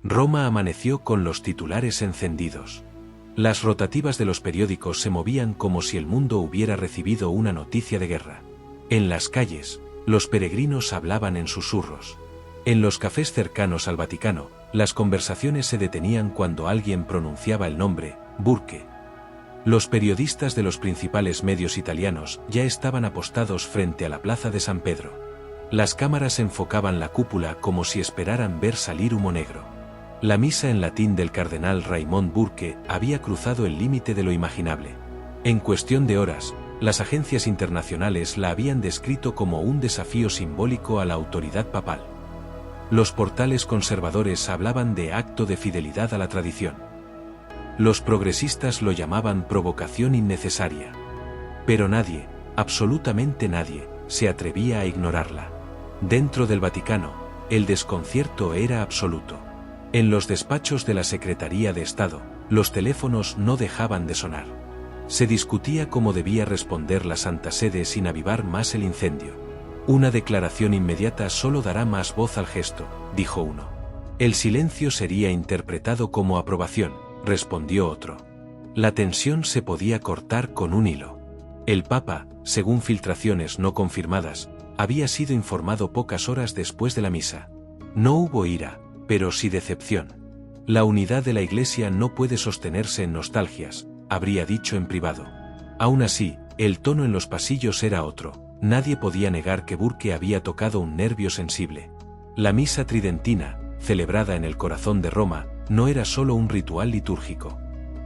Roma amaneció con los titulares encendidos. Las rotativas de los periódicos se movían como si el mundo hubiera recibido una noticia de guerra. En las calles, los peregrinos hablaban en susurros. En los cafés cercanos al Vaticano, las conversaciones se detenían cuando alguien pronunciaba el nombre, Burke. Los periodistas de los principales medios italianos ya estaban apostados frente a la plaza de San Pedro. Las cámaras enfocaban la cúpula como si esperaran ver salir humo negro. La misa en latín del cardenal Raymond Burke había cruzado el límite de lo imaginable. En cuestión de horas, las agencias internacionales la habían descrito como un desafío simbólico a la autoridad papal. Los portales conservadores hablaban de acto de fidelidad a la tradición. Los progresistas lo llamaban provocación innecesaria. Pero nadie, absolutamente nadie, se atrevía a ignorarla. Dentro del Vaticano, el desconcierto era absoluto. En los despachos de la Secretaría de Estado, los teléfonos no dejaban de sonar. Se discutía cómo debía responder la Santa Sede sin avivar más el incendio. Una declaración inmediata solo dará más voz al gesto, dijo uno. El silencio sería interpretado como aprobación, respondió otro. La tensión se podía cortar con un hilo. El Papa, según filtraciones no confirmadas, había sido informado pocas horas después de la misa. No hubo ira, pero sí decepción. La unidad de la Iglesia no puede sostenerse en nostalgias, habría dicho en privado. Aún así, el tono en los pasillos era otro. Nadie podía negar que Burke había tocado un nervio sensible. La misa tridentina, celebrada en el corazón de Roma, no era solo un ritual litúrgico.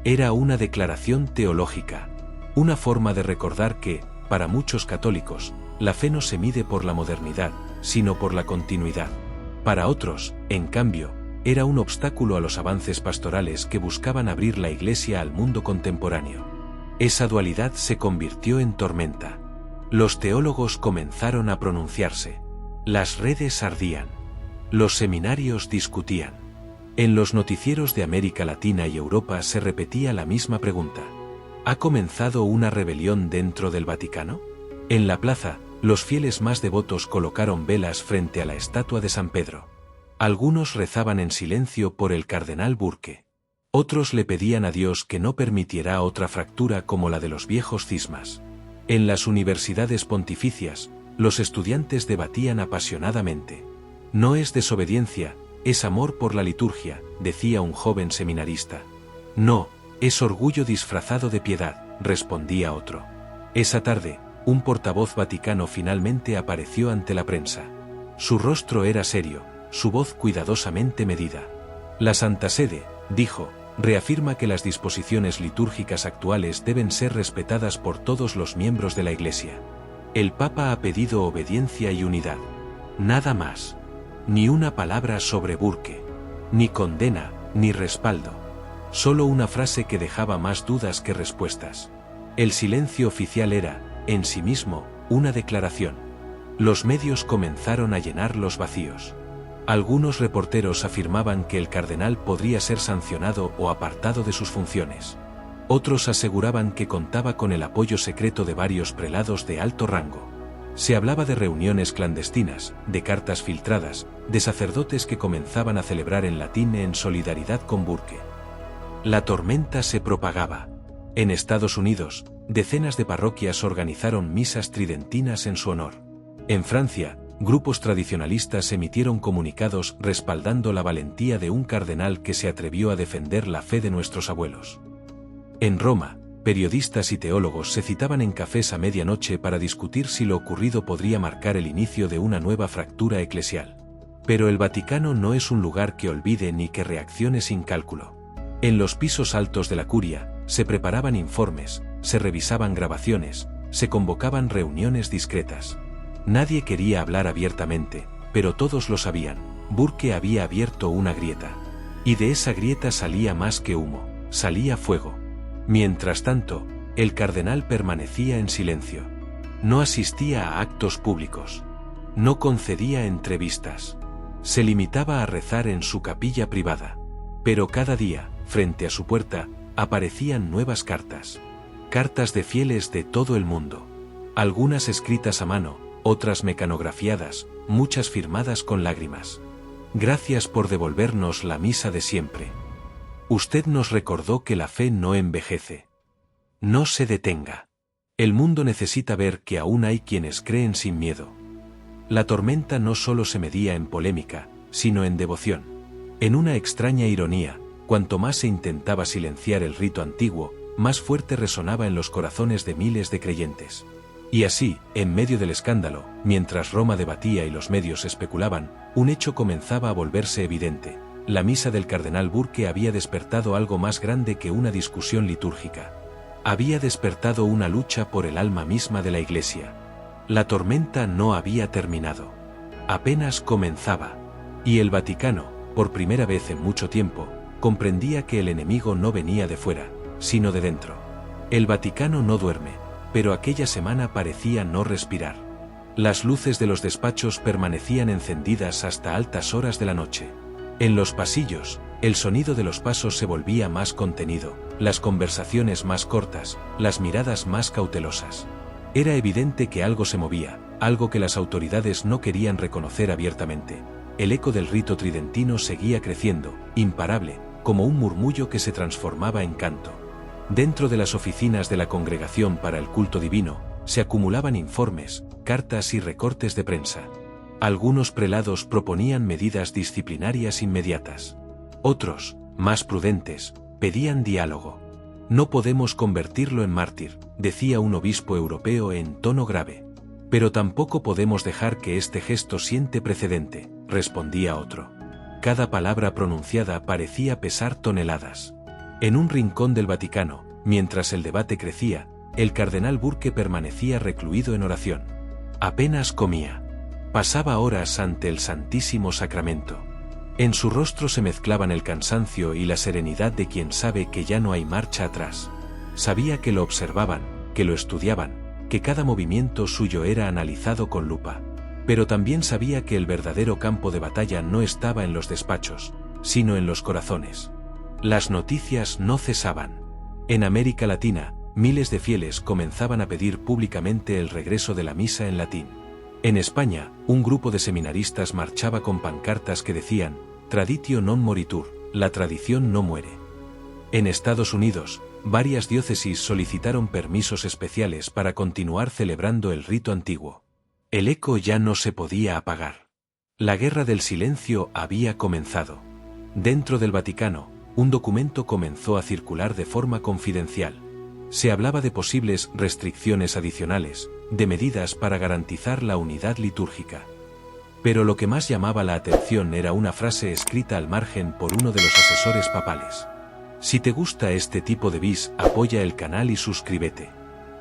Era una declaración teológica. Una forma de recordar que, para muchos católicos, la fe no se mide por la modernidad, sino por la continuidad. Para otros, en cambio, era un obstáculo a los avances pastorales que buscaban abrir la Iglesia al mundo contemporáneo. Esa dualidad se convirtió en tormenta. Los teólogos comenzaron a pronunciarse. Las redes ardían. Los seminarios discutían. En los noticieros de América Latina y Europa se repetía la misma pregunta. ¿Ha comenzado una rebelión dentro del Vaticano? En la plaza, los fieles más devotos colocaron velas frente a la estatua de San Pedro. Algunos rezaban en silencio por el cardenal Burke. Otros le pedían a Dios que no permitiera otra fractura como la de los viejos cismas. En las universidades pontificias, los estudiantes debatían apasionadamente. No es desobediencia, es amor por la liturgia, decía un joven seminarista. No, es orgullo disfrazado de piedad, respondía otro. Esa tarde, un portavoz vaticano finalmente apareció ante la prensa. Su rostro era serio, su voz cuidadosamente medida. La Santa Sede, dijo, reafirma que las disposiciones litúrgicas actuales deben ser respetadas por todos los miembros de la Iglesia. El Papa ha pedido obediencia y unidad. Nada más. Ni una palabra sobre Burke. Ni condena, ni respaldo. Solo una frase que dejaba más dudas que respuestas. El silencio oficial era, en sí mismo, una declaración. Los medios comenzaron a llenar los vacíos. Algunos reporteros afirmaban que el cardenal podría ser sancionado o apartado de sus funciones. Otros aseguraban que contaba con el apoyo secreto de varios prelados de alto rango. Se hablaba de reuniones clandestinas, de cartas filtradas, de sacerdotes que comenzaban a celebrar en latín en solidaridad con Burke. La tormenta se propagaba. En Estados Unidos, decenas de parroquias organizaron misas tridentinas en su honor. En Francia, grupos tradicionalistas emitieron comunicados respaldando la valentía de un cardenal que se atrevió a defender la fe de nuestros abuelos. En Roma, periodistas y teólogos se citaban en cafés a medianoche para discutir si lo ocurrido podría marcar el inicio de una nueva fractura eclesial. Pero el Vaticano no es un lugar que olvide ni que reaccione sin cálculo. En los pisos altos de la curia, se preparaban informes, se revisaban grabaciones, se convocaban reuniones discretas. Nadie quería hablar abiertamente, pero todos lo sabían. Burke había abierto una grieta. Y de esa grieta salía más que humo, salía fuego. Mientras tanto, el cardenal permanecía en silencio. No asistía a actos públicos. No concedía entrevistas. Se limitaba a rezar en su capilla privada. Pero cada día, frente a su puerta, aparecían nuevas cartas. Cartas de fieles de todo el mundo. Algunas escritas a mano, otras mecanografiadas, muchas firmadas con lágrimas. Gracias por devolvernos la misa de siempre. Usted nos recordó que la fe no envejece. No se detenga. El mundo necesita ver que aún hay quienes creen sin miedo. La tormenta no solo se medía en polémica, sino en devoción. En una extraña ironía, cuanto más se intentaba silenciar el rito antiguo, más fuerte resonaba en los corazones de miles de creyentes. Y así, en medio del escándalo, mientras Roma debatía y los medios especulaban, un hecho comenzaba a volverse evidente. La misa del cardenal Burke había despertado algo más grande que una discusión litúrgica. Había despertado una lucha por el alma misma de la Iglesia. La tormenta no había terminado. Apenas comenzaba. Y el Vaticano, por primera vez en mucho tiempo, comprendía que el enemigo no venía de fuera, sino de dentro. El Vaticano no duerme, pero aquella semana parecía no respirar. Las luces de los despachos permanecían encendidas hasta altas horas de la noche. En los pasillos, el sonido de los pasos se volvía más contenido, las conversaciones más cortas, las miradas más cautelosas. Era evidente que algo se movía, algo que las autoridades no querían reconocer abiertamente. El eco del rito tridentino seguía creciendo, imparable, como un murmullo que se transformaba en canto. Dentro de las oficinas de la Congregación para el Culto Divino, se acumulaban informes, cartas y recortes de prensa. Algunos prelados proponían medidas disciplinarias inmediatas. Otros, más prudentes, pedían diálogo. No podemos convertirlo en mártir, decía un obispo europeo en tono grave. Pero tampoco podemos dejar que este gesto siente precedente, respondía otro. Cada palabra pronunciada parecía pesar toneladas. En un rincón del Vaticano, mientras el debate crecía, el cardenal Burke permanecía recluido en oración. Apenas comía. Pasaba horas ante el Santísimo Sacramento. En su rostro se mezclaban el cansancio y la serenidad de quien sabe que ya no hay marcha atrás. Sabía que lo observaban, que lo estudiaban, que cada movimiento suyo era analizado con lupa. Pero también sabía que el verdadero campo de batalla no estaba en los despachos, sino en los corazones. Las noticias no cesaban. En América Latina, miles de fieles comenzaban a pedir públicamente el regreso de la misa en latín. En España, un grupo de seminaristas marchaba con pancartas que decían, Traditio non moritur, la tradición no muere. En Estados Unidos, varias diócesis solicitaron permisos especiales para continuar celebrando el rito antiguo. El eco ya no se podía apagar. La guerra del silencio había comenzado. Dentro del Vaticano, un documento comenzó a circular de forma confidencial. Se hablaba de posibles restricciones adicionales, de medidas para garantizar la unidad litúrgica. Pero lo que más llamaba la atención era una frase escrita al margen por uno de los asesores papales. Si te gusta este tipo de bis, apoya el canal y suscríbete.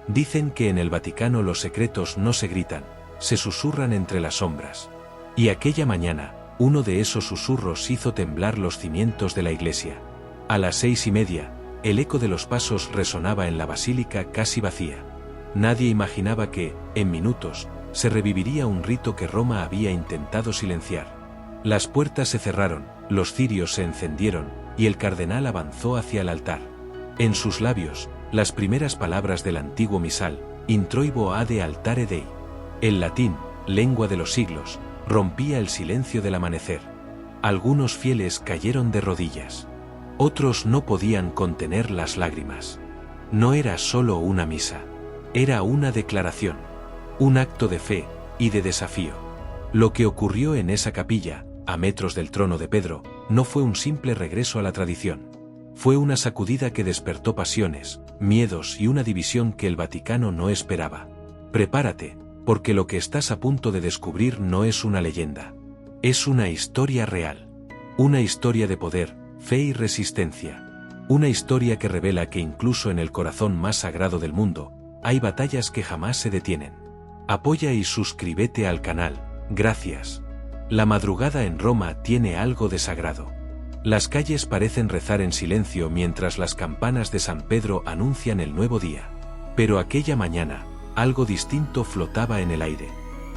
Dicen que en el Vaticano los secretos no se gritan, se susurran entre las sombras. Y aquella mañana, uno de esos susurros hizo temblar los cimientos de la iglesia. A las 6:30, el eco de los pasos resonaba en la basílica casi vacía. Nadie imaginaba que, en minutos, se reviviría un rito que Roma había intentado silenciar. Las puertas se cerraron, los cirios se encendieron, y el cardenal avanzó hacia el altar. En sus labios, las primeras palabras del antiguo misal, Introibo ade altare Dei. El latín, lengua de los siglos, rompía el silencio del amanecer. Algunos fieles cayeron de rodillas. Otros no podían contener las lágrimas. No era solo una misa. Era una declaración. Un acto de fe y de desafío. Lo que ocurrió en esa capilla, a metros del trono de Pedro, no fue un simple regreso a la tradición. Fue una sacudida que despertó pasiones, miedos y una división que el Vaticano no esperaba. Prepárate, porque lo que estás a punto de descubrir no es una leyenda. Es una historia real. Una historia de poder, fe y resistencia. Una historia que revela que incluso en el corazón más sagrado del mundo, hay batallas que jamás se detienen. Apoya y suscríbete al canal, gracias. La madrugada en Roma tiene algo de sagrado. Las calles parecen rezar en silencio mientras las campanas de San Pedro anuncian el nuevo día. Pero aquella mañana, algo distinto flotaba en el aire.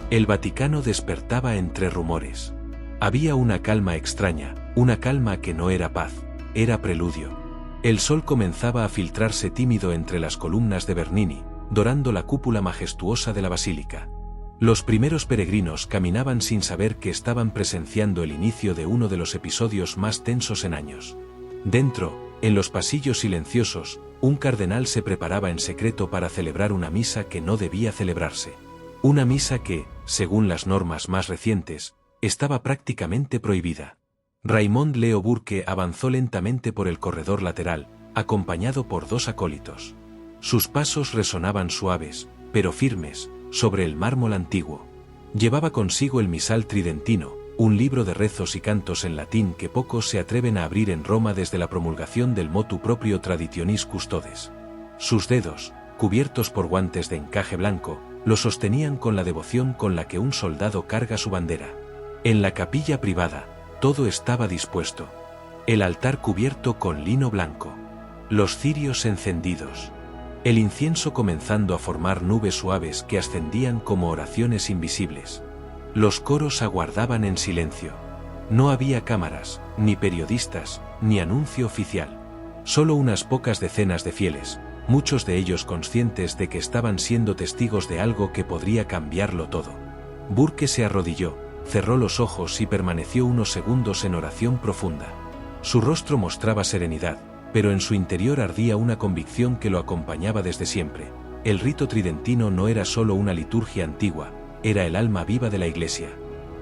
El Vaticano despertaba entre rumores. Había una calma extraña, una calma que no era paz, era preludio. El sol comenzaba a filtrarse tímido entre las columnas de Bernini, dorando la cúpula majestuosa de la basílica. Los primeros peregrinos caminaban sin saber que estaban presenciando el inicio de uno de los episodios más tensos en años. Dentro, en los pasillos silenciosos, un cardenal se preparaba en secreto para celebrar una misa que no debía celebrarse. Una misa que, según las normas más recientes, estaba prácticamente prohibida. Raymond Leo Burke avanzó lentamente por el corredor lateral, acompañado por 2 acólitos. Sus pasos resonaban suaves, pero firmes, sobre el mármol antiguo. Llevaba consigo el misal tridentino, un libro de rezos y cantos en latín que pocos se atreven a abrir en Roma desde la promulgación del motu proprio Traditionis Custodes. Sus dedos, cubiertos por guantes de encaje blanco, lo sostenían con la devoción con la que un soldado carga su bandera. En la capilla privada, todo estaba dispuesto. El altar cubierto con lino blanco. Los cirios encendidos. El incienso comenzando a formar nubes suaves que ascendían como oraciones invisibles. Los coros aguardaban en silencio. No había cámaras, ni periodistas, ni anuncio oficial. Solo unas pocas decenas de fieles, muchos de ellos conscientes de que estaban siendo testigos de algo que podría cambiarlo todo. Burke se arrodilló, cerró los ojos y permaneció unos segundos en oración profunda. Su rostro mostraba serenidad, pero en su interior ardía una convicción que lo acompañaba desde siempre. El rito tridentino no era solo una liturgia antigua, era el alma viva de la Iglesia.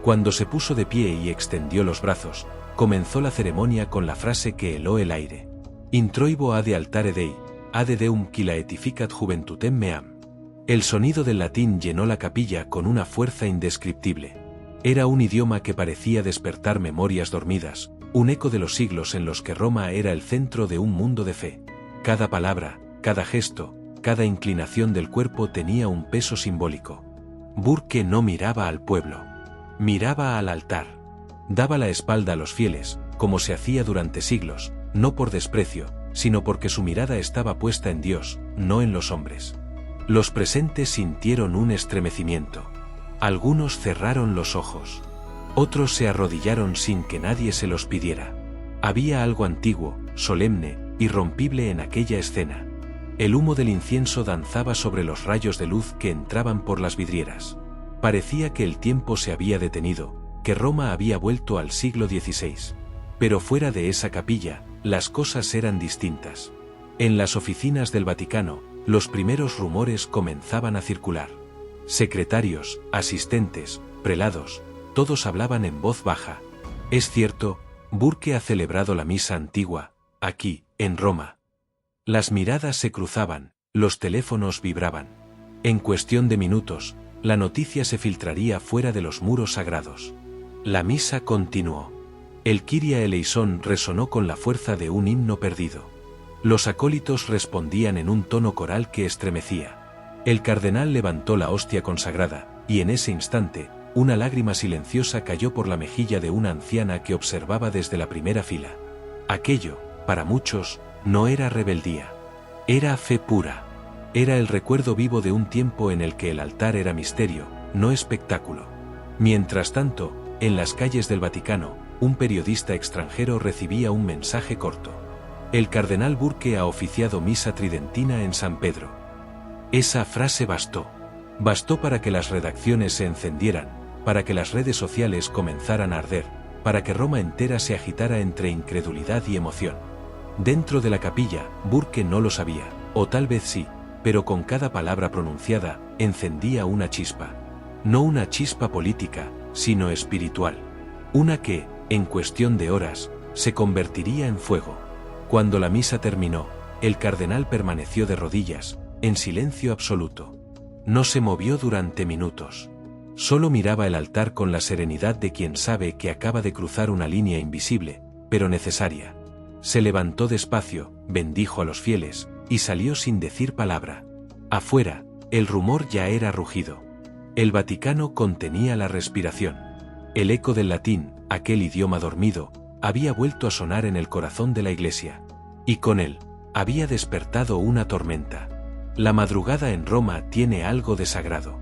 Cuando se puso de pie y extendió los brazos, comenzó la ceremonia con la frase que heló el aire. Introibo ade altare Dei, ade Deum qui laetificat juventutem meam. El sonido del latín llenó la capilla con una fuerza indescriptible. Era un idioma que parecía despertar memorias dormidas, un eco de los siglos en los que Roma era el centro de un mundo de fe. Cada palabra, cada gesto, cada inclinación del cuerpo tenía un peso simbólico. Burke no miraba al pueblo. Miraba al altar. Daba la espalda a los fieles, como se hacía durante siglos, no por desprecio, sino porque su mirada estaba puesta en Dios, no en los hombres. Los presentes sintieron un estremecimiento. Algunos cerraron los ojos. Otros se arrodillaron sin que nadie se los pidiera. Había algo antiguo, solemne, irrompible en aquella escena. El humo del incienso danzaba sobre los rayos de luz que entraban por las vidrieras. Parecía que el tiempo se había detenido, que Roma había vuelto al siglo XVI. Pero fuera de esa capilla, las cosas eran distintas. En las oficinas del Vaticano, los primeros rumores comenzaban a circular. Secretarios, asistentes, prelados, todos hablaban en voz baja. Es cierto, Burke ha celebrado la misa antigua, aquí, en Roma. Las miradas se cruzaban, los teléfonos vibraban. En cuestión de minutos, la noticia se filtraría fuera de los muros sagrados. La misa continuó. El Kyrie eleison resonó con la fuerza de un himno perdido. Los acólitos respondían en un tono coral que estremecía. El cardenal levantó la hostia consagrada, y en ese instante, una lágrima silenciosa cayó por la mejilla de una anciana que observaba desde la primera fila. Aquello, para muchos, no era rebeldía. Era fe pura. Era el recuerdo vivo de un tiempo en el que el altar era misterio, no espectáculo. Mientras tanto, en las calles del Vaticano, un periodista extranjero recibía un mensaje corto. El cardenal Burke ha oficiado misa tridentina en San Pedro. Esa frase bastó. Bastó para que las redacciones se encendieran, para que las redes sociales comenzaran a arder, para que Roma entera se agitara entre incredulidad y emoción. Dentro de la capilla, Burke no lo sabía, o tal vez sí, pero con cada palabra pronunciada, encendía una chispa. No una chispa política, sino espiritual. Una que, en cuestión de horas, se convertiría en fuego. Cuando la misa terminó, el cardenal permaneció de rodillas, en silencio absoluto. No se movió durante minutos. Solo miraba el altar con la serenidad de quien sabe que acaba de cruzar una línea invisible, pero necesaria. Se levantó despacio, bendijo a los fieles, y salió sin decir palabra. Afuera, el rumor ya era rugido. El Vaticano contenía la respiración. El eco del latín, aquel idioma dormido, había vuelto a sonar en el corazón de la Iglesia. Y con él, había despertado una tormenta. La madrugada en Roma tiene algo de sagrado.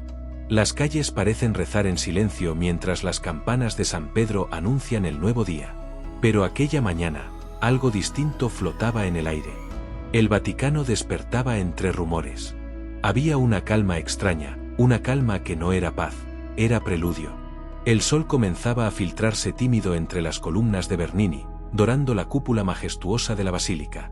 Las calles parecen rezar en silencio mientras las campanas de San Pedro anuncian el nuevo día. Pero aquella mañana, algo distinto flotaba en el aire. El Vaticano despertaba entre rumores. Había una calma extraña, una calma que no era paz, era preludio. El sol comenzaba a filtrarse tímido entre las columnas de Bernini, dorando la cúpula majestuosa de la basílica.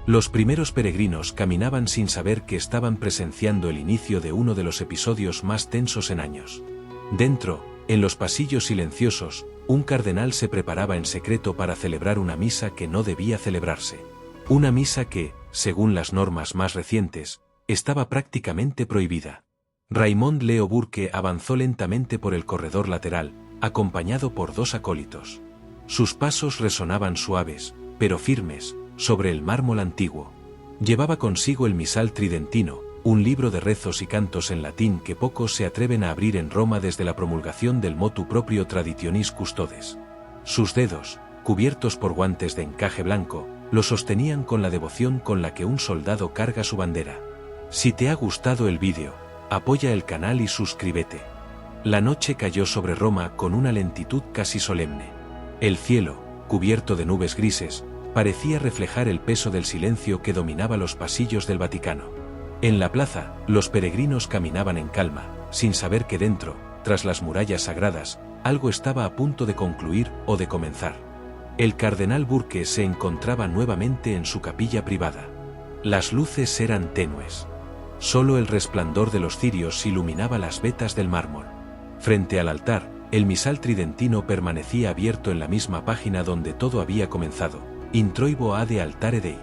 Los primeros peregrinos caminaban sin saber que estaban presenciando el inicio de uno de los episodios más tensos en años. Dentro, en los pasillos silenciosos, un cardenal se preparaba en secreto para celebrar una misa que no debía celebrarse. Una misa que, según las normas más recientes, estaba prácticamente prohibida. Raymond Leo Burke avanzó lentamente por el corredor lateral, acompañado por 2 acólitos. Sus pasos resonaban suaves, pero firmes, sobre el mármol antiguo. Llevaba consigo el misal tridentino, un libro de rezos y cantos en latín que pocos se atreven a abrir en Roma desde la promulgación del motu proprio Traditionis Custodes. Sus dedos, cubiertos por guantes de encaje blanco, lo sostenían con la devoción con la que un soldado carga su bandera. Si te ha gustado el vídeo, apoya el canal y suscríbete. La noche cayó sobre Roma con una lentitud casi solemne. El cielo, cubierto de nubes grises, parecía reflejar el peso del silencio que dominaba los pasillos del Vaticano. En la plaza, los peregrinos caminaban en calma, sin saber que dentro, tras las murallas sagradas, algo estaba a punto de concluir o de comenzar. El cardenal Burke se encontraba nuevamente en su capilla privada. Las luces eran tenues. Solo el resplandor de los cirios iluminaba las vetas del mármol. Frente al altar, el misal tridentino permanecía abierto en la misma página donde todo había comenzado, Introibo ad altare Dei.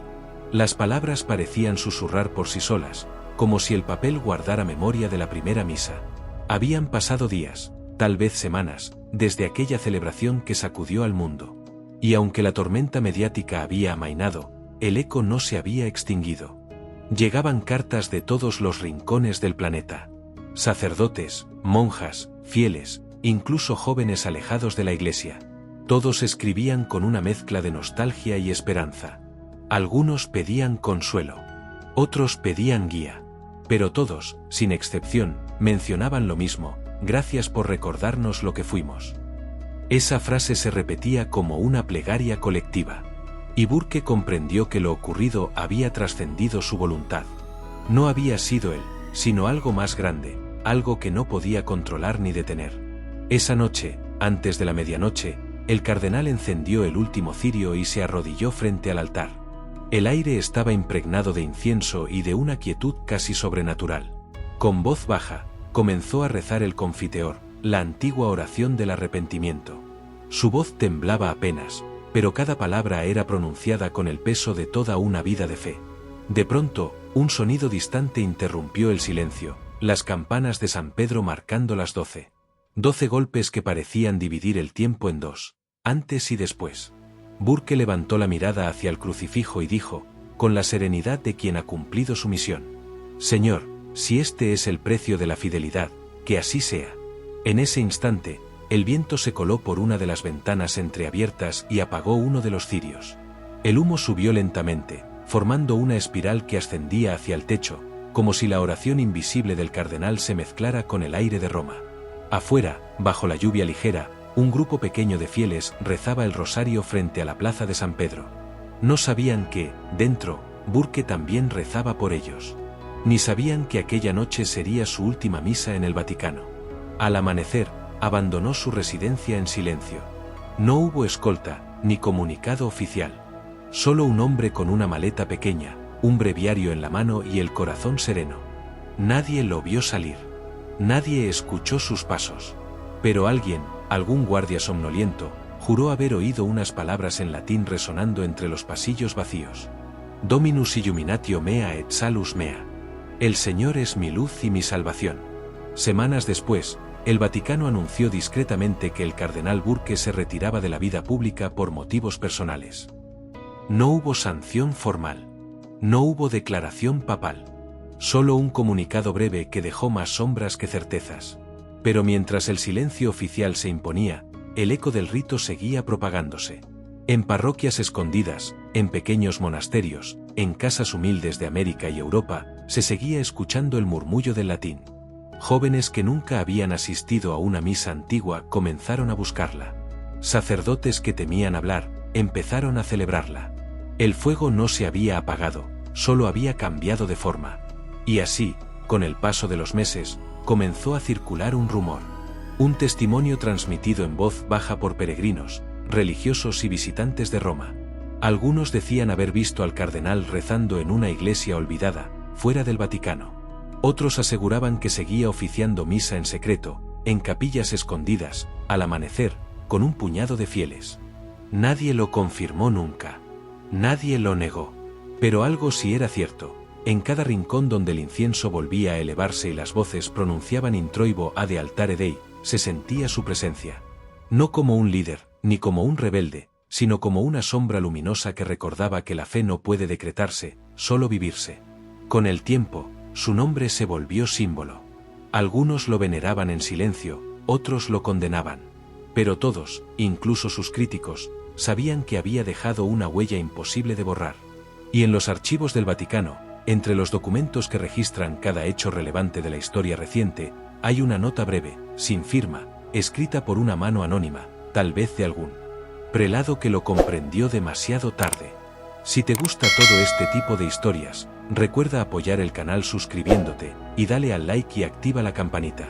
Las palabras parecían susurrar por sí solas, como si el papel guardara memoria de la primera misa. Habían pasado días, tal vez semanas, desde aquella celebración que sacudió al mundo. Y aunque la tormenta mediática había amainado, el eco no se había extinguido. Llegaban cartas de todos los rincones del planeta. Sacerdotes, monjas, fieles, incluso jóvenes alejados de la iglesia. Todos escribían con una mezcla de nostalgia y esperanza. Algunos pedían consuelo. Otros pedían guía. Pero todos, sin excepción, mencionaban lo mismo: gracias por recordarnos lo que fuimos. Esa frase se repetía como una plegaria colectiva. Y Burke comprendió que lo ocurrido había trascendido su voluntad. No había sido él, sino algo más grande, algo que no podía controlar ni detener. Esa noche, antes de la medianoche, el cardenal encendió el último cirio y se arrodilló frente al altar. El aire estaba impregnado de incienso y de una quietud casi sobrenatural. Con voz baja, comenzó a rezar el confiteor, la antigua oración del arrepentimiento. Su voz temblaba apenas, pero cada palabra era pronunciada con el peso de toda una vida de fe. De pronto, un sonido distante interrumpió el silencio, las campanas de San Pedro marcando las 12. 12 golpes que parecían dividir el tiempo en dos, antes y después. Burke levantó la mirada hacia el crucifijo y dijo, con la serenidad de quien ha cumplido su misión: Señor, si este es el precio de la fidelidad, que así sea. En ese instante, el viento se coló por una de las ventanas entreabiertas y apagó uno de los cirios. El humo subió lentamente, formando una espiral que ascendía hacia el techo, como si la oración invisible del cardenal se mezclara con el aire de Roma. Afuera, bajo la lluvia ligera, un grupo pequeño de fieles rezaba el rosario frente a la plaza de San Pedro. No sabían que, dentro, Burke también rezaba por ellos. Ni sabían que aquella noche sería su última misa en el Vaticano. Al amanecer, abandonó su residencia en silencio. No hubo escolta, ni comunicado oficial. Solo un hombre con una maleta pequeña, un breviario en la mano y el corazón sereno. Nadie lo vio salir. Nadie escuchó sus pasos. Pero alguien, algún guardia somnoliento, juró haber oído unas palabras en latín resonando entre los pasillos vacíos. Dominus illuminatio mea et salus mea. El Señor es mi luz y mi salvación. Semanas después, el Vaticano anunció discretamente que el cardenal Burke se retiraba de la vida pública por motivos personales. No hubo sanción formal. No hubo declaración papal. Solo un comunicado breve que dejó más sombras que certezas. Pero mientras el silencio oficial se imponía, el eco del rito seguía propagándose. En parroquias escondidas, en pequeños monasterios, en casas humildes de América y Europa, se seguía escuchando el murmullo del latín. Jóvenes que nunca habían asistido a una misa antigua comenzaron a buscarla. Sacerdotes que temían hablar, empezaron a celebrarla. El fuego no se había apagado, solo había cambiado de forma. Y así, con el paso de los meses, comenzó a circular un rumor. Un testimonio transmitido en voz baja por peregrinos, religiosos y visitantes de Roma. Algunos decían haber visto al cardenal rezando en una iglesia olvidada, fuera del Vaticano. Otros aseguraban que seguía oficiando misa en secreto, en capillas escondidas, al amanecer, con un puñado de fieles. Nadie lo confirmó nunca. Nadie lo negó. Pero algo sí era cierto. En cada rincón donde el incienso volvía a elevarse y las voces pronunciaban introibo ad altare Dei, se sentía su presencia. No como un líder, ni como un rebelde, sino como una sombra luminosa que recordaba que la fe no puede decretarse, solo vivirse. Con el tiempo, su nombre se volvió símbolo. Algunos lo veneraban en silencio, otros lo condenaban. Pero todos, incluso sus críticos, sabían que había dejado una huella imposible de borrar. Y en los archivos del Vaticano, entre los documentos que registran cada hecho relevante de la historia reciente, hay una nota breve, sin firma, escrita por una mano anónima, tal vez de algún prelado que lo comprendió demasiado tarde. Si te gusta todo este tipo de historias, recuerda apoyar el canal suscribiéndote, y dale al like y activa la campanita.